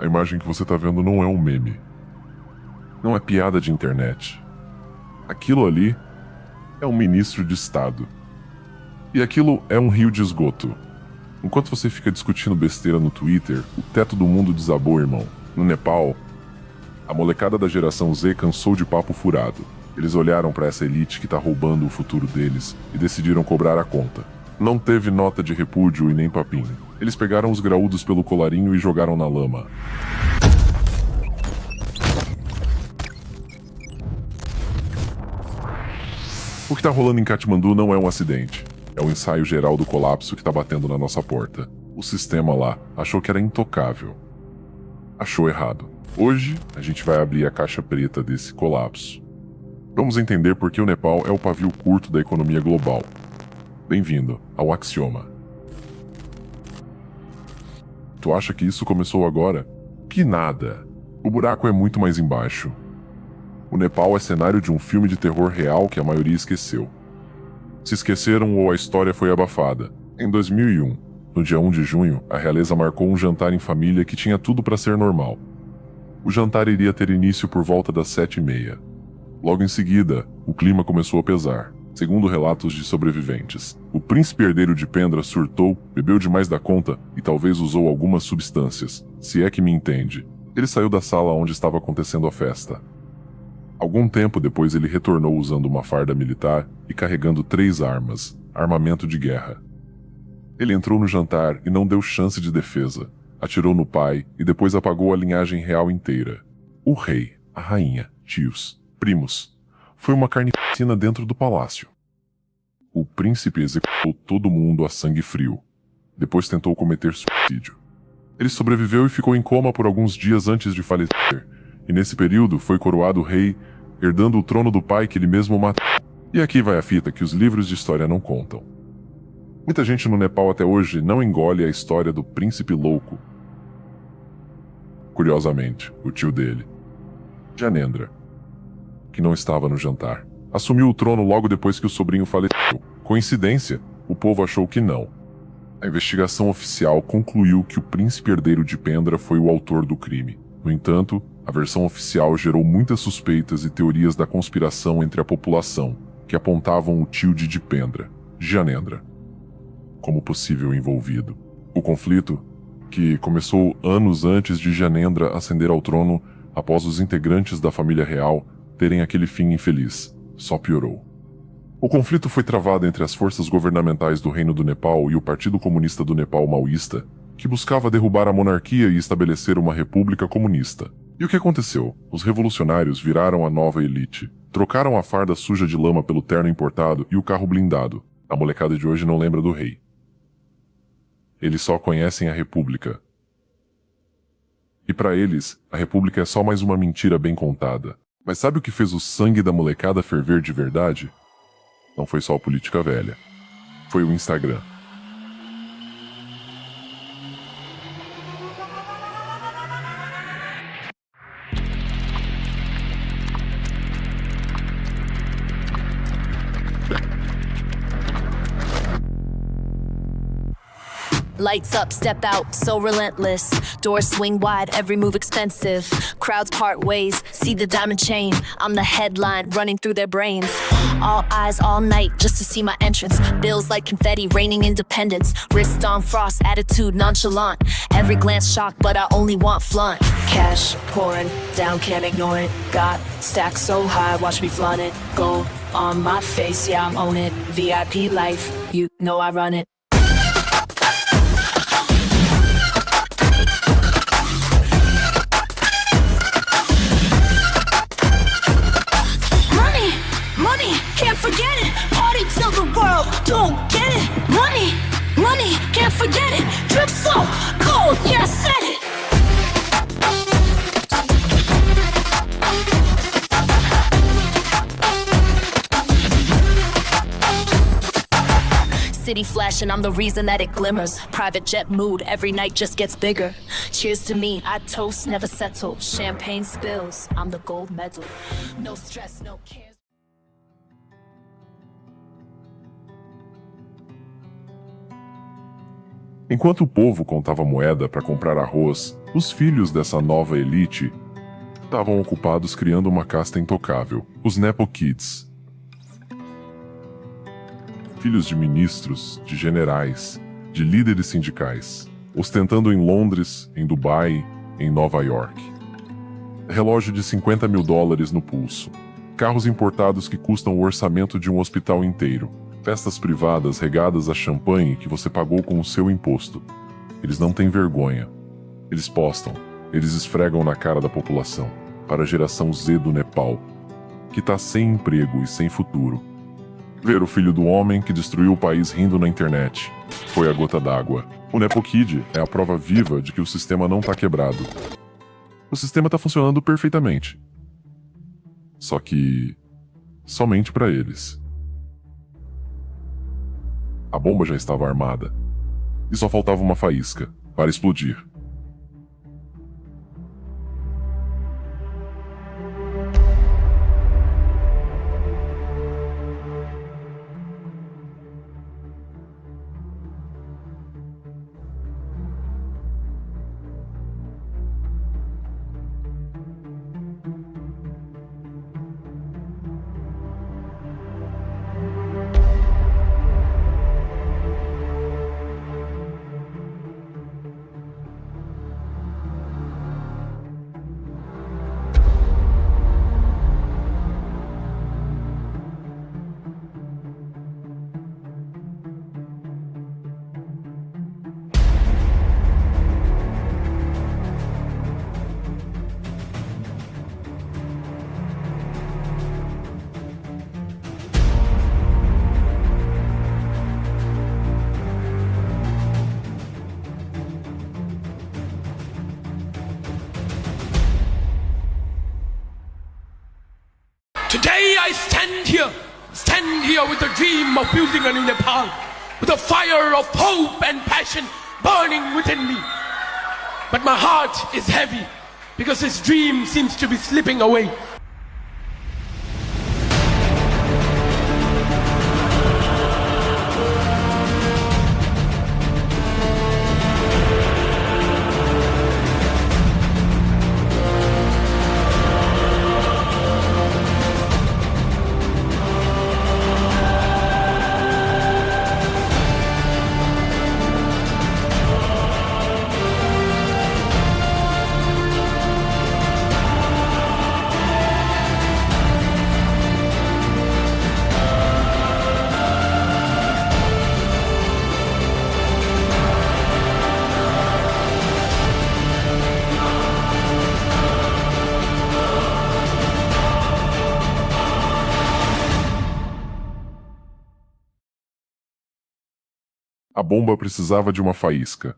A imagem que você tá vendo não é um meme. Não é piada de internet. Aquilo ali é um ministro de Estado. E aquilo é um rio de esgoto. Enquanto você fica discutindo besteira no Twitter, o teto do mundo desabou, irmão. No Nepal, a molecada da geração Z cansou de papo furado. Eles olharam pra essa elite que tá roubando o futuro deles e decidiram cobrar a conta. Não teve nota de repúdio e nem papinho. Eles pegaram os graúdos pelo colarinho e jogaram na lama. O que tá rolando em Katmandu não é um acidente. É o ensaio geral do colapso que tá batendo na nossa porta. O sistema lá achou que era intocável. Achou errado. Hoje, a gente vai abrir a caixa preta desse colapso. Vamos entender por que o Nepal é o pavio curto da economia global. Bem-vindo ao Axioma. Tu acha que isso começou agora? Que nada. O buraco é muito mais embaixo. O Nepal é cenário de um filme de terror real que a maioria esqueceu. Se esqueceram ou a história foi abafada. Em 2001, no dia 1 de junho, a realeza marcou um jantar em família que tinha tudo para ser normal. O jantar iria ter início por volta das 7h30. Logo em seguida, o clima começou a pesar. Segundo relatos de sobreviventes, o príncipe herdeiro de Pendra surtou, bebeu demais da conta e talvez usou algumas substâncias, se é que me entende. Ele saiu da sala onde estava acontecendo a festa. Algum tempo depois ele retornou usando uma farda militar e carregando 3 armas, armamento de guerra. Ele entrou no jantar e não deu chance de defesa. Atirou no pai e depois apagou a linhagem real inteira. O rei, a rainha, tios, primos. Foi uma carnificina dentro do palácio. O príncipe executou todo mundo a sangue frio. Depois tentou cometer suicídio. Ele sobreviveu e ficou em coma por alguns dias antes de falecer. E nesse período foi coroado rei, herdando o trono do pai que ele mesmo matou. E aqui vai a fita que os livros de história não contam. Muita gente no Nepal até hoje não engole a história do príncipe louco. Curiosamente, o tio dele, Janendra, que não estava no jantar, assumiu o trono logo depois que o sobrinho faleceu. Coincidência? O povo achou que não. A investigação oficial concluiu que o príncipe herdeiro de Pendra foi o autor do crime. No entanto, a versão oficial gerou muitas suspeitas e teorias da conspiração entre a população, que apontavam o tio de Dipendra, Janendra, como possível envolvido. O conflito, que começou anos antes de Janendra ascender ao trono após os integrantes da família real terem aquele fim infeliz, só piorou. O conflito foi travado entre as forças governamentais do Reino do Nepal e o Partido Comunista do Nepal Maoísta, que buscava derrubar a monarquia e estabelecer uma república comunista. E o que aconteceu? Os revolucionários viraram a nova elite. Trocaram a farda suja de lama pelo terno importado e o carro blindado. A molecada de hoje não lembra do rei. Eles só conhecem a república. E para eles, a república é só mais uma mentira bem contada. Mas sabe o que fez o sangue da molecada ferver de verdade? Não foi só a política velha. Foi o Instagram. Lights up, step out, so relentless. Doors swing wide, every move expensive. Crowds part ways, see the diamond chain. I'm the headline running through their brains. All eyes all night just to see my entrance. Bills like confetti, raining independence. Wrist on frost, attitude nonchalant. Every glance shocked, but I only want flaunt. Cash pouring down, can't ignore it. Got stacks so high, watch me flaunt it. Gold on my face, yeah, I'm on it. VIP life, you know I run it. Money, can't forget it. Party till the world don't get it. Money, can't forget it. Drip so cold, yeah, I said it. City flashing, I'm the reason that it glimmers. Private jet mood, every night just gets bigger. Cheers to me, I toast, never settle. Champagne spills, I'm the gold medal. No stress, no cares. Enquanto o povo contava moeda para comprar arroz, os filhos dessa nova elite estavam ocupados criando uma casta intocável, os Nepo Kids. Filhos de ministros, de generais, de líderes sindicais, ostentando em Londres, em Dubai, em Nova York. Relógio de $50 mil no pulso. Carros importados que custam o orçamento de um hospital inteiro. Festas privadas regadas a champanhe que você pagou com o seu imposto. Eles não têm vergonha. Eles postam, eles esfregam na cara da população, para a geração Z do Nepal, que está sem emprego e sem futuro. Ver o filho do homem que destruiu o país rindo na internet foi a gota d'água. O Nepo Kid é a prova viva de que o sistema não está quebrado. O sistema está funcionando perfeitamente. Só que somente para eles. A bomba já estava armada e só faltava uma faísca para explodir. Today I stand here with the dream of building a new Nepal, with a fire of hope and passion burning within me. But my heart is heavy because this dream seems to be slipping away. A bomba precisava de uma faísca.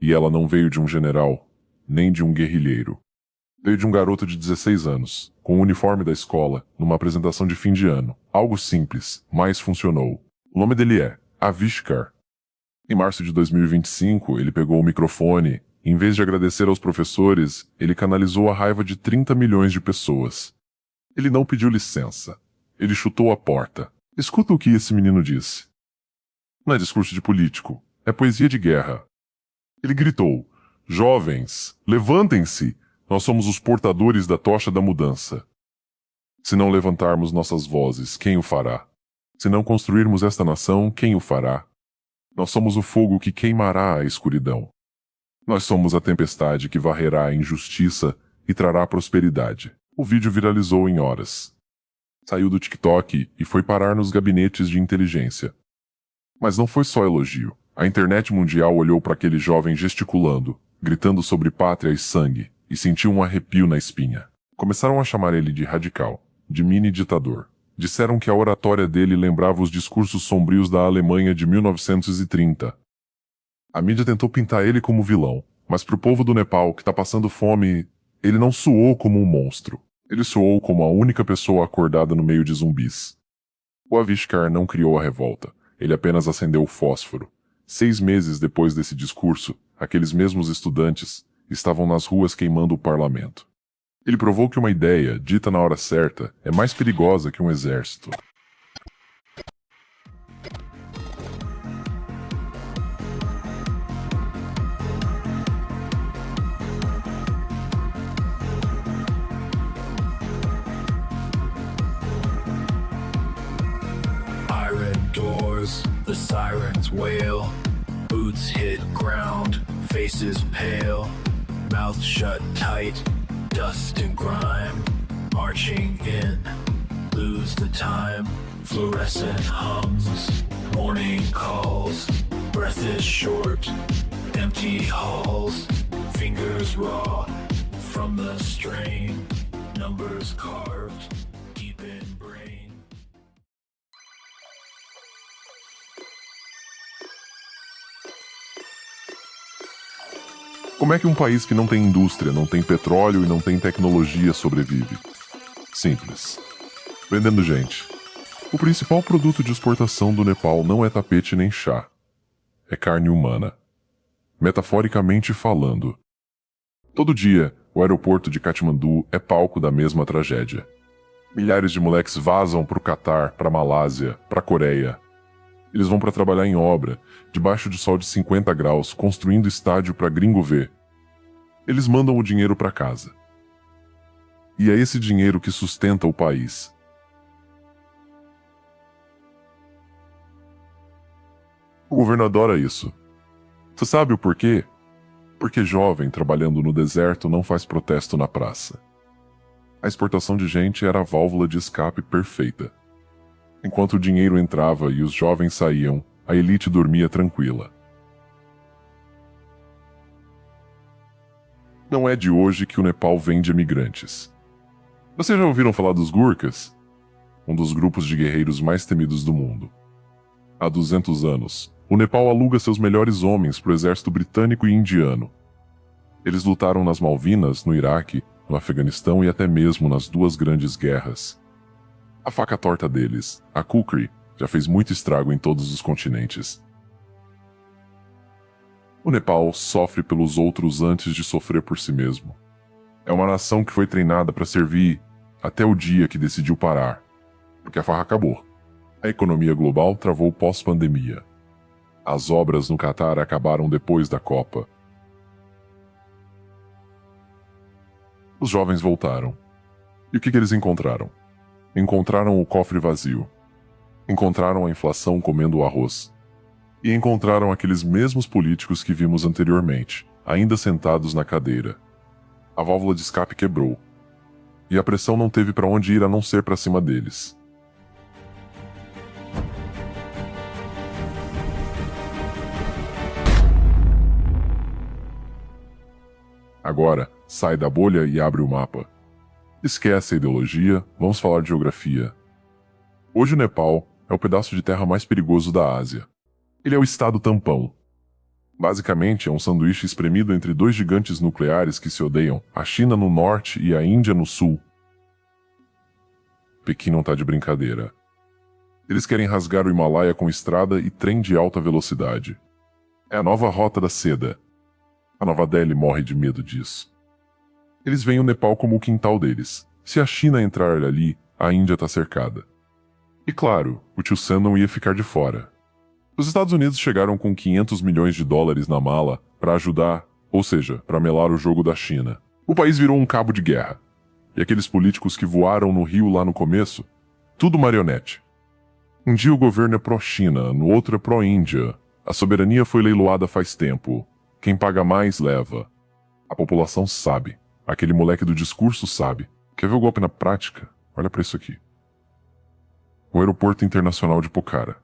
E ela não veio de um general, nem de um guerrilheiro. Veio de um garoto de 16 anos, com o uniforme da escola, numa apresentação de fim de ano. Algo simples, mas funcionou. O nome dele é Avishkar. Em março de 2025, ele pegou o microfone e, em vez de agradecer aos professores, ele canalizou a raiva de 30 milhões de pessoas. Ele não pediu licença. Ele chutou a porta. Escuta o que esse menino disse. Não é discurso de político, é poesia de guerra. Ele gritou: "Jovens, levantem-se! Nós somos os portadores da tocha da mudança. Se não levantarmos nossas vozes, quem o fará? Se não construirmos esta nação, quem o fará? Nós somos o fogo que queimará a escuridão. Nós somos a tempestade que varrerá a injustiça e trará prosperidade." O vídeo viralizou em horas. Saiu do TikTok e foi parar nos gabinetes de inteligência. Mas não foi só elogio. A internet mundial olhou para aquele jovem gesticulando, gritando sobre pátria e sangue, e sentiu um arrepio na espinha. Começaram a chamar ele de radical, de mini-ditador. Disseram que a oratória dele lembrava os discursos sombrios da Alemanha de 1930. A mídia tentou pintar ele como vilão, mas pro povo do Nepal que tá passando fome, ele não soou como um monstro. Ele soou como a única pessoa acordada no meio de zumbis. O Avishkar não criou a revolta. Ele apenas acendeu o fósforo. 6 meses depois desse discurso, aqueles mesmos estudantes estavam nas ruas queimando o parlamento. Ele provou que uma ideia, dita na hora certa, é mais perigosa que um exército. sirens wail, boots hit ground, faces pale, mouths shut tight, dust and grime, marching in, lose the time, fluorescent hums, morning calls, breath is short, empty halls, fingers raw, from the strain, numbers carved, deep in brain. Como é que um país que não tem indústria, não tem petróleo e não tem tecnologia sobrevive? Simples. Vendendo gente. O principal produto de exportação do Nepal não é tapete nem chá. É carne humana. Metaforicamente falando. Todo dia, o aeroporto de Katmandu é palco da mesma tragédia. Milhares de moleques vazam pro Catar, pra Malásia, pra Coreia. Eles vão pra trabalhar em obra, debaixo de sol de 50 graus, construindo estádio pra gringo ver. Eles mandam o dinheiro pra casa. E é esse dinheiro que sustenta o país. O governo adora isso. Você sabe o porquê? Porque jovem trabalhando no deserto não faz protesto na praça. A exportação de gente era a válvula de escape perfeita. Enquanto o dinheiro entrava e os jovens saíam, a elite dormia tranquila. Não é de hoje que o Nepal vende imigrantes. Vocês já ouviram falar dos Gurkhas? Um dos grupos de guerreiros mais temidos do mundo. Há 200 anos, o Nepal aluga seus melhores homens para o exército britânico e indiano. Eles lutaram nas Malvinas, no Iraque, no Afeganistão e até mesmo nas duas grandes guerras. A faca torta deles, a Kukri, já fez muito estrago em todos os continentes. O Nepal sofre pelos outros antes de sofrer por si mesmo. É uma nação que foi treinada para servir até o dia que decidiu parar, porque a farra acabou. A economia global travou pós-pandemia. As obras no Catar acabaram depois da Copa. Os jovens voltaram. E o que eles encontraram? Encontraram o cofre vazio. Encontraram a inflação comendo o arroz. E encontraram aqueles mesmos políticos que vimos anteriormente, ainda sentados na cadeira. A válvula de escape quebrou. E a pressão não teve para onde ir a não ser para cima deles. Agora, sai da bolha e abre o mapa. Esquece a ideologia, vamos falar de geografia. Hoje o Nepal é o pedaço de terra mais perigoso da Ásia. Ele é o estado tampão. Basicamente, é um sanduíche espremido entre dois gigantes nucleares que se odeiam, a China no norte e a Índia no sul. Pequim não tá de brincadeira. Eles querem rasgar o Himalaia com estrada e trem de alta velocidade. É a nova rota da seda. A Nova Delhi morre de medo disso. Eles veem o Nepal como o quintal deles. Se a China entrar ali, a Índia está cercada. E claro, o tio Sam não ia ficar de fora. Os Estados Unidos chegaram com 500 milhões de dólares na mala para ajudar, ou seja, para melar o jogo da China. O país virou um cabo de guerra. E aqueles políticos que voaram no Rio lá no começo, tudo marionete. Um dia o governo é pró-China, no outro é pró-Índia. A soberania foi leiloada faz tempo. Quem paga mais, leva. A população sabe. Aquele moleque do discurso sabe. Quer ver o golpe na prática? Olha pra isso aqui. O aeroporto internacional de Pokhara.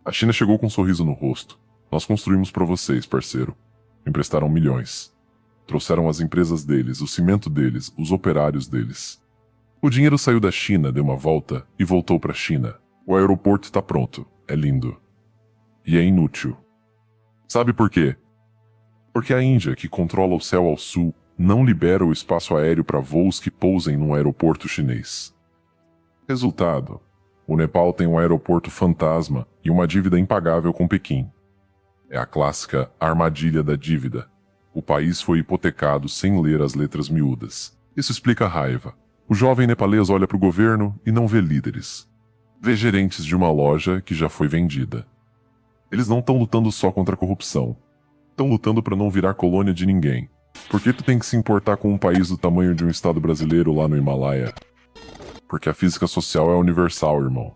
A China chegou com um sorriso no rosto. Nós construímos pra vocês, parceiro. Emprestaram milhões. Trouxeram as empresas deles, o cimento deles, os operários deles. O dinheiro saiu da China, deu uma volta e voltou pra China. O aeroporto tá pronto. É lindo. E é inútil. Sabe por quê? Porque a Índia, que controla o céu ao sul, não libera o espaço aéreo para voos que pousem num aeroporto chinês. Resultado: o Nepal tem um aeroporto fantasma e uma dívida impagável com Pequim. É a clássica armadilha da dívida. O país foi hipotecado sem ler as letras miúdas. Isso explica a raiva. O jovem nepalês olha para o governo e não vê líderes. Vê gerentes de uma loja que já foi vendida. Eles não estão lutando só contra a corrupção. Estão lutando para não virar colônia de ninguém. Por que tu tem que se importar com um país do tamanho de um estado brasileiro lá no Himalaia? Porque a física social é universal, irmão.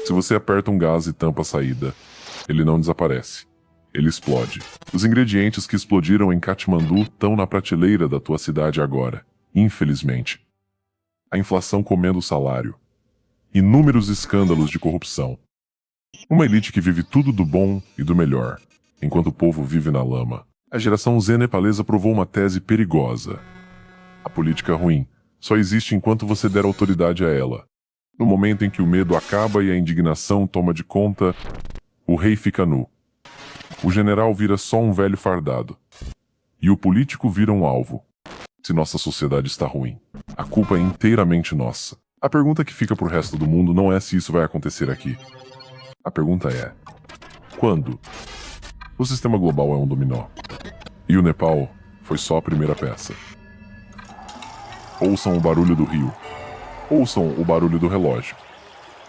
Se você aperta um gás e tampa a saída, Ele não desaparece. Ele explode. Os ingredientes que explodiram em Katmandu estão na prateleira da tua cidade agora, infelizmente. A inflação comendo o salário. Inúmeros escândalos de corrupção. Uma elite que vive tudo do bom e do melhor, enquanto o povo vive na lama. A geração Z nepalesa provou uma tese perigosa. A política ruim só existe enquanto você der autoridade a ela. No momento em que o medo acaba e a indignação toma de conta, o rei fica nu. O general vira só um velho fardado. E o político vira um alvo. Se nossa sociedade está ruim, a culpa é inteiramente nossa. A pergunta que fica pro resto do mundo não é se isso vai acontecer aqui. A pergunta é: quando? O sistema global é um dominó. E o Nepal foi só a primeira peça. Ouçam o barulho do rio. Ouçam o barulho do relógio.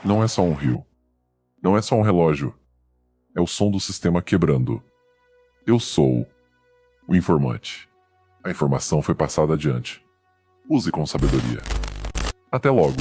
Não é só um rio. Não é só um relógio. É o som do sistema quebrando. Eu sou o informante. A informação foi passada adiante. Use com sabedoria. Até logo.